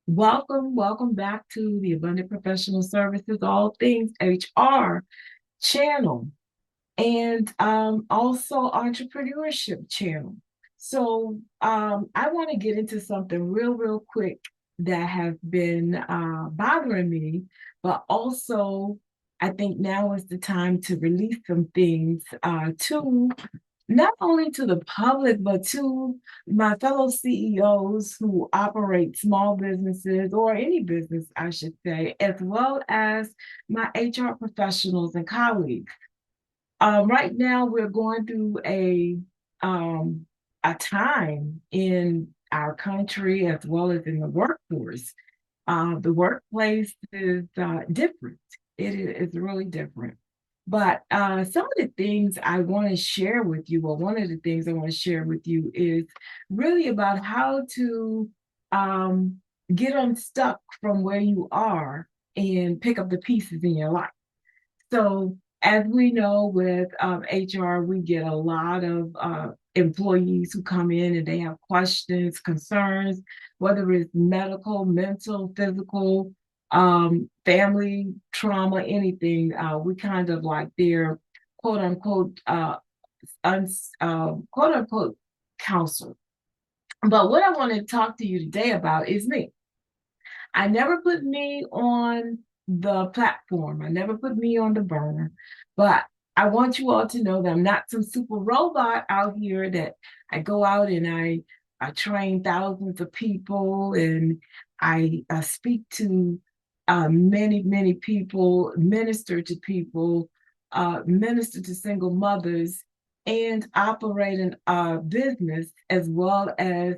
Welcome back to the Abundant Professional Services, All Things HR channel, and also entrepreneurship channel. I want to get into something real quick that has been bothering me, but also I think now is the time to release some things to not only to the public, but to my fellow CEOs who operate small businesses or any business, I should say, as well as my HR professionals and colleagues. Right now, we're going through um, a time in our country as well as in the workforce. The workplace is different. It is really different. But some of the things I want to share with you, or one of the things I want to share with you, is really about how to um, get unstuck from where you are and pick up the pieces in your life. So, as we know with HR, we get a lot of employees who come in and they have questions, concerns, whether it's medical, mental, physical, family trauma, anything. We kind of like their quote unquote, quote unquote counselor. But what I want to talk to you today about is me. I never put me on the platform. I never put me on the burner. But I want you all to know that I'm not some super robot out here that I go out and I train thousands of people and I speak to many people, minister to people, minister to single mothers, and operate a business as well as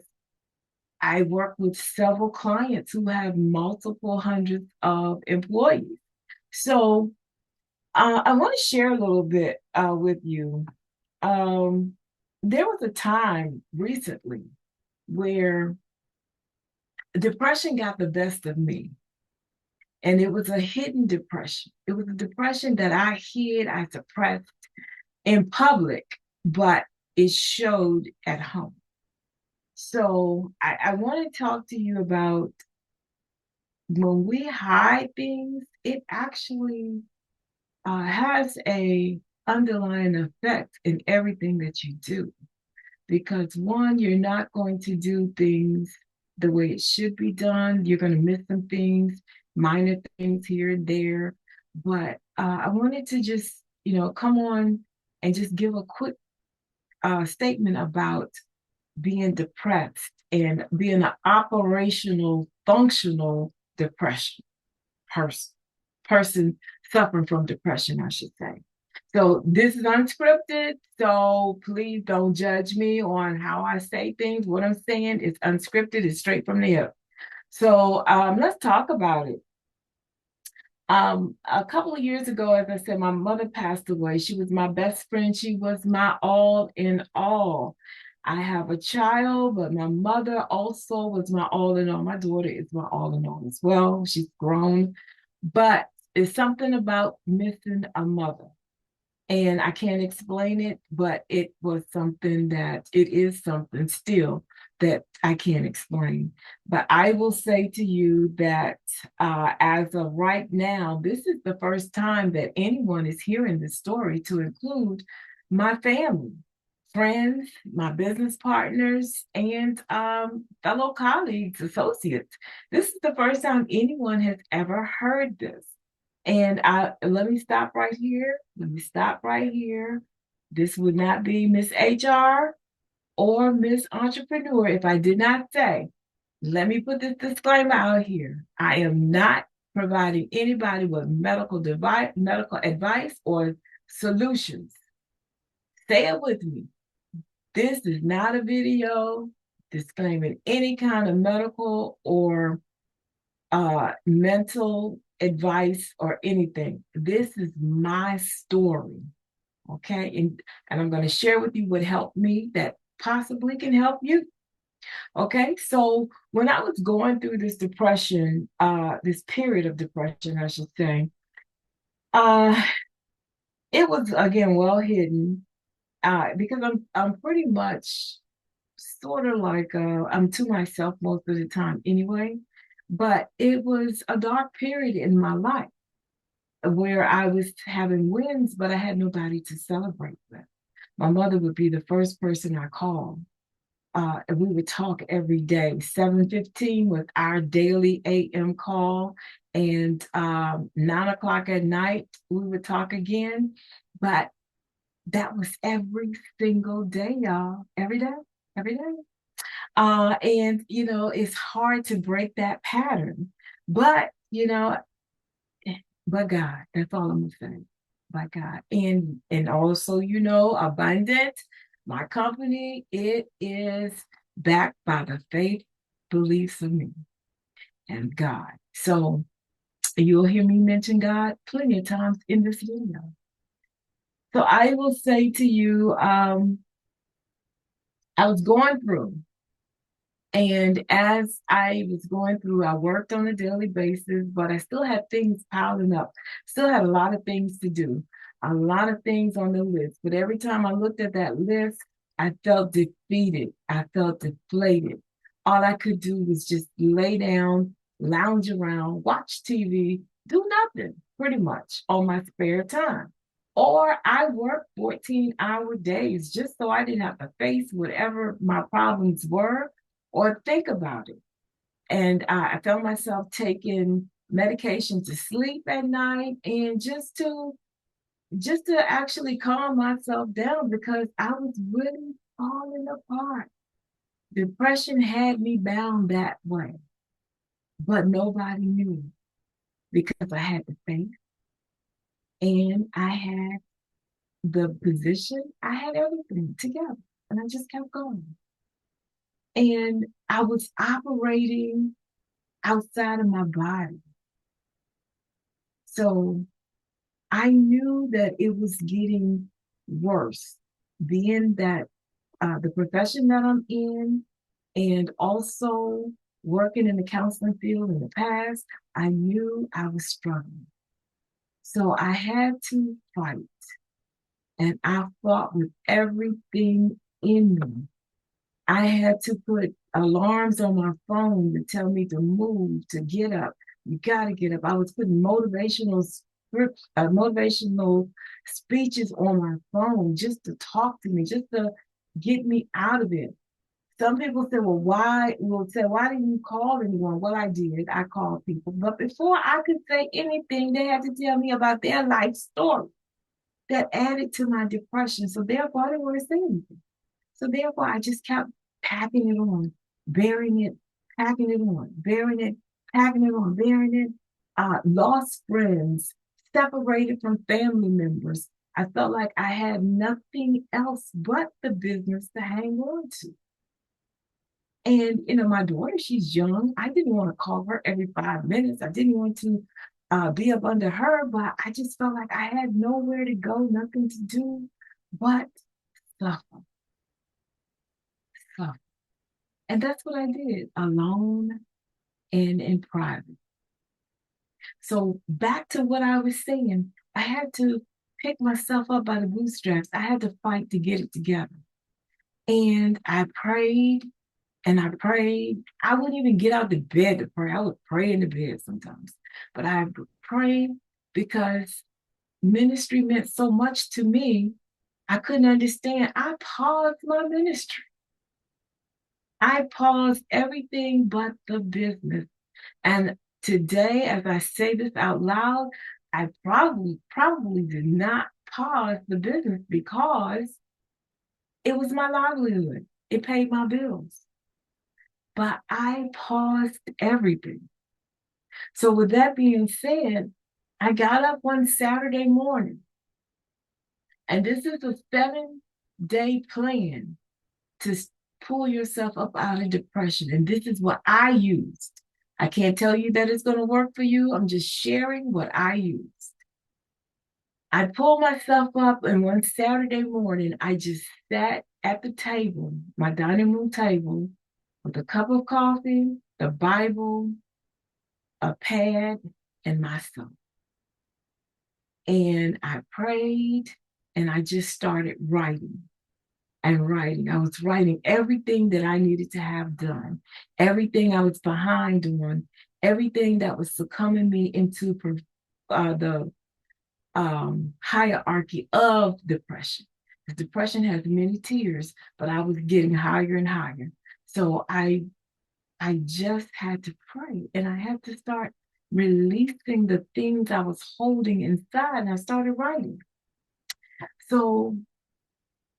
I work with several clients who have multiple hundreds of employees. So I want to share a little bit with you. Um, there was a time recently where depression got the best of me, and it was a hidden depression. It was a depression that I hid, I suppressed in public, but it showed at home. So I want to talk to you about when we hide things, it actually has a underlying effect in everything that you do. Because one, you're not going to do things the way it should be done. You're going to miss some things, minor things here and there. But I wanted to just, come on and just give a quick statement about being depressed and being an operational, functional depression person suffering from depression, I should say. So this is unscripted. So please don't judge me on how I say things. What I'm saying is unscripted. It's straight from the hip. So let's talk about it. A couple of years ago, as I said, my mother passed away. She was my best friend. She was my all in all. I have a child, but my mother also was my all in all. My daughter is my all in all as well. She's grown, but it's something about missing a mother. And I can't explain it, but it is something still that I can't explain. But I will say to you that as of right now, this is the first time that anyone is hearing this story, to include my family, friends, my business partners, and fellow colleagues, associates. This is the first time anyone has ever heard this. And let me stop right here. Let me stop right here. This would not be Miss HR or Miss Entrepreneur if I did not say, let me put this disclaimer out here. I am not providing anybody with medical advice or solutions. Say it with me. This is not a video disclaiming any kind of medical or mental advice or anything. This is my story. Okay. And I'm going to share with you what helped me that possibly can help you. Okay. So when I was going through this depression, this period of depression, I should say, uh, it was again well hidden because I'm pretty much sort of like I'm to myself most of the time anyway. But it was a dark period in my life where I was having wins, but I had nobody to celebrate with. My mother would be the first person I called. And we would talk every day. 7:15 was our daily AM call, and 9 o'clock at night we would talk again. But that was every single day, y'all. Every day, every day. And it's hard to break that pattern, but but God, that's all I'm gonna say. By God. And also, abundant, my company, it is backed by the faith beliefs of me and God. So you'll hear me mention God plenty of times in this video. So I will say to you, I was going through. And as I was going through, I worked on a daily basis, but I still had things piling up. Still had a lot of things to do, a lot of things on the list. But every time I looked at that list, I felt defeated. I felt deflated. All I could do was just lay down, lounge around, watch TV, do nothing pretty much on my spare time. Or I worked 14-hour days just so I didn't have to face whatever my problems were or think about it. And I found myself taking medication to sleep at night and just to actually calm myself down because I was really falling apart. Depression had me bound that way, but nobody knew because I had the faith and I had the position, I had everything together, and I just kept going. And I was operating outside of my body. So I knew that it was getting worse, being that the profession that I'm in and also working in the counseling field in the past, I knew I was struggling. So I had to fight. And I fought with everything in me. I had to put alarms on my phone to tell me to move, to get up. You got to get up. I was putting motivational scripts, motivational speeches on my phone just to talk to me, just to get me out of it. Some people say, well, why? Will say, why didn't you call anyone? Well, I did. I called people. But before I could say anything, they had to tell me about their life story that added to my depression. So therefore, I didn't want to say anything. So therefore, I just kept packing it on, bearing it, packing it on, bearing it, packing it on, bearing it. Lost friends, separated from family members. I felt like I had nothing else but the business to hang on to. And, my daughter, she's young. I didn't want to call her every 5 minutes. I didn't want to be up under her, but I just felt like I had nowhere to go, nothing to do but suffer, suffer. And that's what I did, alone and in private. So back to what I was saying, I had to pick myself up by the bootstraps. I had to fight to get it together. And I prayed and I prayed. I wouldn't even get out of bed to pray. I would pray in the bed sometimes. But I prayed because ministry meant so much to me. I couldn't understand. I paused my ministry. I paused everything but the business. And today, as I say this out loud, I probably did not pause the business because it was my livelihood. It paid my bills. But I paused everything. So with that being said, I got up one Saturday morning, and this is a 7-day plan to pull yourself up out of depression. And this is what I used. I can't tell you that it's going to work for you. I'm just sharing what I used. I pulled myself up, and one Saturday morning, I just sat at the table, my dining room table, with a cup of coffee, the Bible, a pad, and myself. And I prayed, and I just started writing. and writing. I was writing everything that I needed to have done, everything I was behind on, everything that was succumbing me into the hierarchy of depression. Because depression has many tiers, but I was getting higher and higher. So I just had to pray, and I had to start releasing the things I was holding inside, and I started writing. So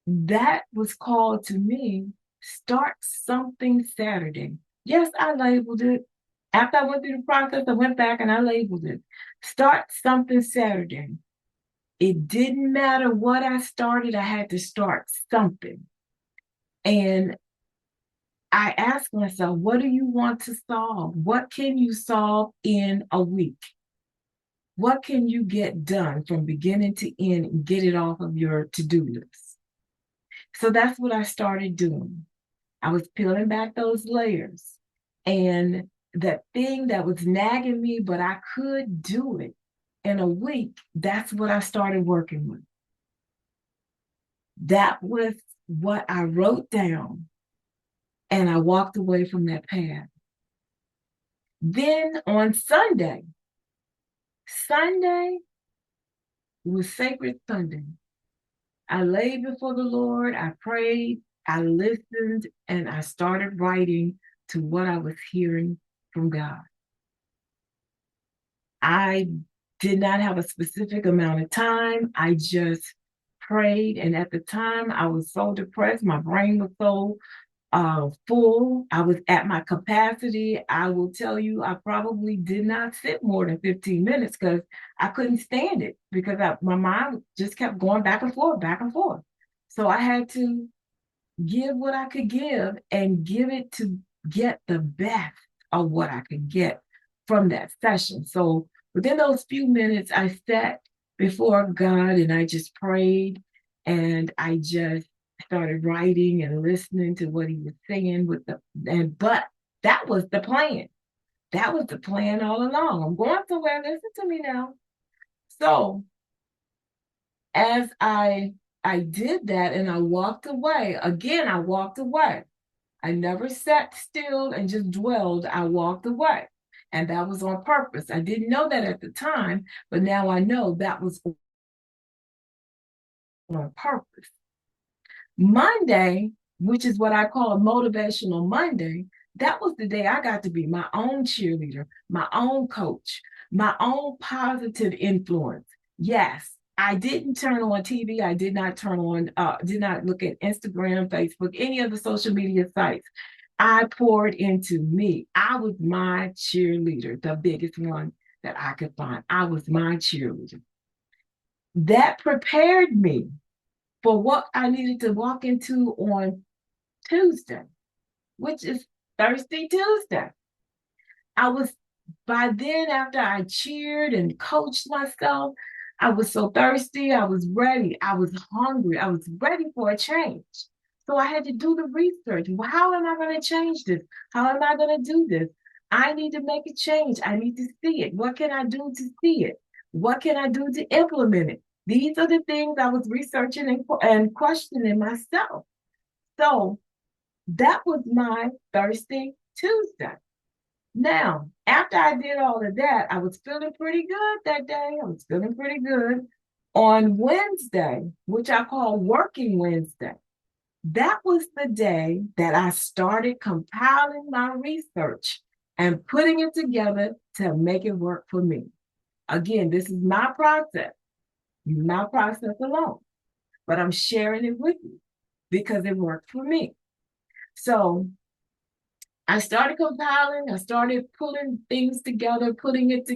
that was called to me, start something Saturday. Yes, I labeled it. After I went through the process, I went back and I labeled it. Start something Saturday. It didn't matter what I started, I had to start something. And I asked myself, what do you want to solve? What can you solve in a week? What can you get done from beginning to end and get it off of your to-do list? So that's what I started doing. I was peeling back those layers. And that thing that was nagging me, but I could do it in a week, that's what I started working with. That was what I wrote down, and I walked away from that path. Then on Sunday was Sacred Sunday. I laid before the Lord, I prayed, I listened, and I started writing to what I was hearing from God. I did not have a specific amount of time. I just prayed. And at the time, I was so depressed. My brain was so full. I was at my capacity. I will tell you, I probably did not sit more than 15 minutes because I couldn't stand it because my mind just kept going back and forth, back and forth. So I had to give what I could give and give it to get the best of what I could get from that session. So within those few minutes, I sat before God and I just prayed, and I just started writing and listening to what he was saying but that was the plan. That was the plan all along. I'm going somewhere. Listen to me now. So as I did that and I walked away, again, I walked away. I never sat still and just dwelled. I walked away. And that was on purpose. I didn't know that at the time, but now I know that was on purpose. Monday, which is what I call a motivational Monday, that was the day I got to be my own cheerleader, my own coach, my own positive influence. Yes, I didn't turn on TV. I did not did not look at Instagram, Facebook, any of the social media sites. I poured into me. I was my cheerleader, the biggest one that I could find. I was my cheerleader. That prepared me for what I needed to walk into on Tuesday, which is Thirsty Tuesday. I was, by then, after I cheered and coached myself, I was so thirsty. I was ready. I was hungry. I was ready for a change. So I had to do the research. Well, how am I going to change this? How am I going to do this? I need to make a change. I need to see it. What can I do to see it? What can I do to implement it? These are the things I was researching and questioning myself. So that was my Thirsty Tuesday. Now, after I did all of that, I was feeling pretty good that day. I was feeling pretty good. On Wednesday, which I call Working Wednesday, that was the day that I started compiling my research and putting it together to make it work for me. Again, this is my process alone, but I'm sharing it with you because it worked for me. So I started compiling. I started pulling things together, putting it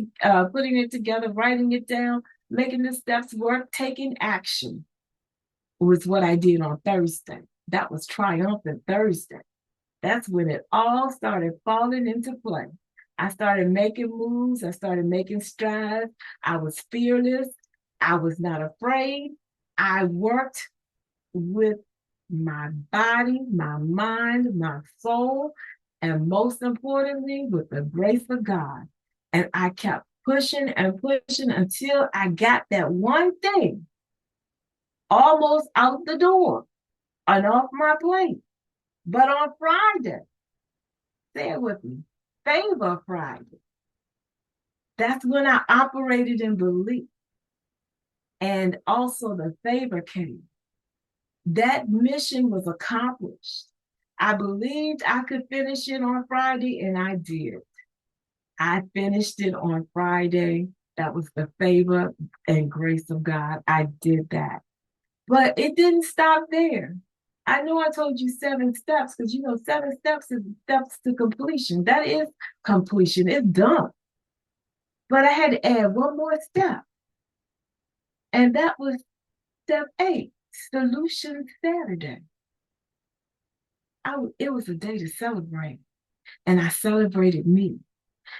together, writing it down, making the steps work, taking action was what I did on Thursday. That was Triumphant Thursday. That's when it all started falling into play. I started making moves. I started making strides. I was fearless. I was not afraid. I worked with my body, my mind, my soul, and most importantly, with the grace of God. And I kept pushing and pushing until I got that one thing almost out the door. and off my plate. But on Friday, say it with me, favor Friday. That's when I operated in belief. And also the favor came. That mission was accomplished. I believed I could finish it on Friday, and I did. I finished it on Friday. That was the favor and grace of God. I did that. But it didn't stop there. I know I told you 7 steps because 7 steps is steps to completion. That is completion. It's done. But I had to add one more step. And that was step 8, Solution Saturday. It was a day to celebrate. And I celebrated me.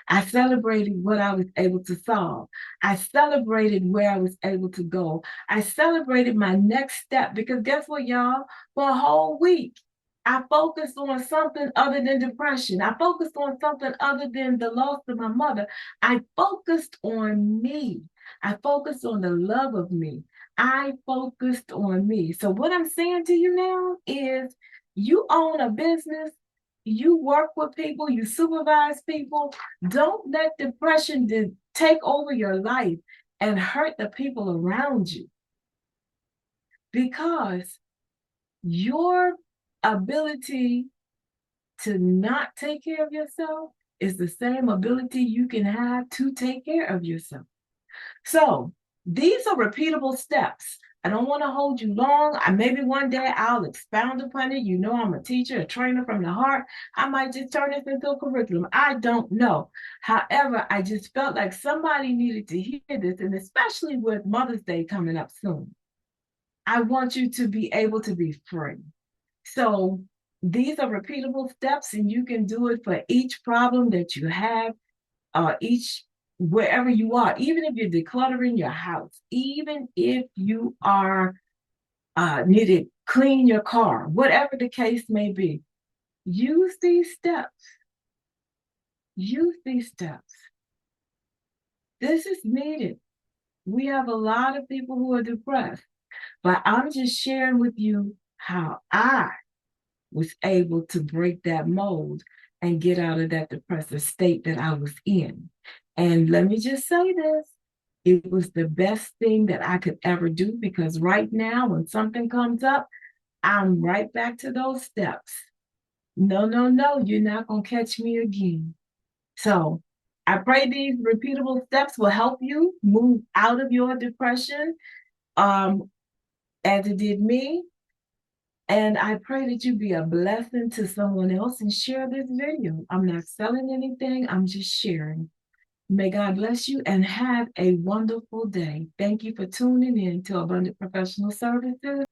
I celebrated what I was able to solve. I celebrated where I was able to go. I celebrated my next step because guess what, y'all? For a whole week, I focused on something other than depression. I focused on something other than the loss of my mother. I focused on me. I focused on the love of me. I focused on me. So, what I'm saying to you now is you own a business, you work with people, you supervise people. Don't let depression take over your life and hurt the people around you, because your ability to not take care of yourself is the same ability you can have to take care of yourself. So these are repeatable steps. I don't want to hold you long. Maybe one day I'll expound upon it. You know, I'm a teacher, a trainer from the heart. I might just turn this into a curriculum. I don't know. However, I just felt like somebody needed to hear this, and especially with Mother's Day coming up soon. I want you to be able to be free. So these are repeatable steps, and you can do it for each problem that you have, each wherever you are, even if you're decluttering your house, even if you are need to clean your car, whatever the case may be, use these steps. Use these steps. This is needed. We have a lot of people who are depressed, but I'm just sharing with you how I was able to break that mold and get out of that depressive state that I was in. And let me just say this, it was the best thing that I could ever do, because right now, when something comes up, I'm right back to those steps. No, no, no, you're not going to catch me again. So I pray these repeatable steps will help you move out of your depression, as it did me. And I pray that you be a blessing to someone else and share this video. I'm not selling anything, I'm just sharing. May God bless you and have a wonderful day. Thank you for tuning in to Abundant Professional Services.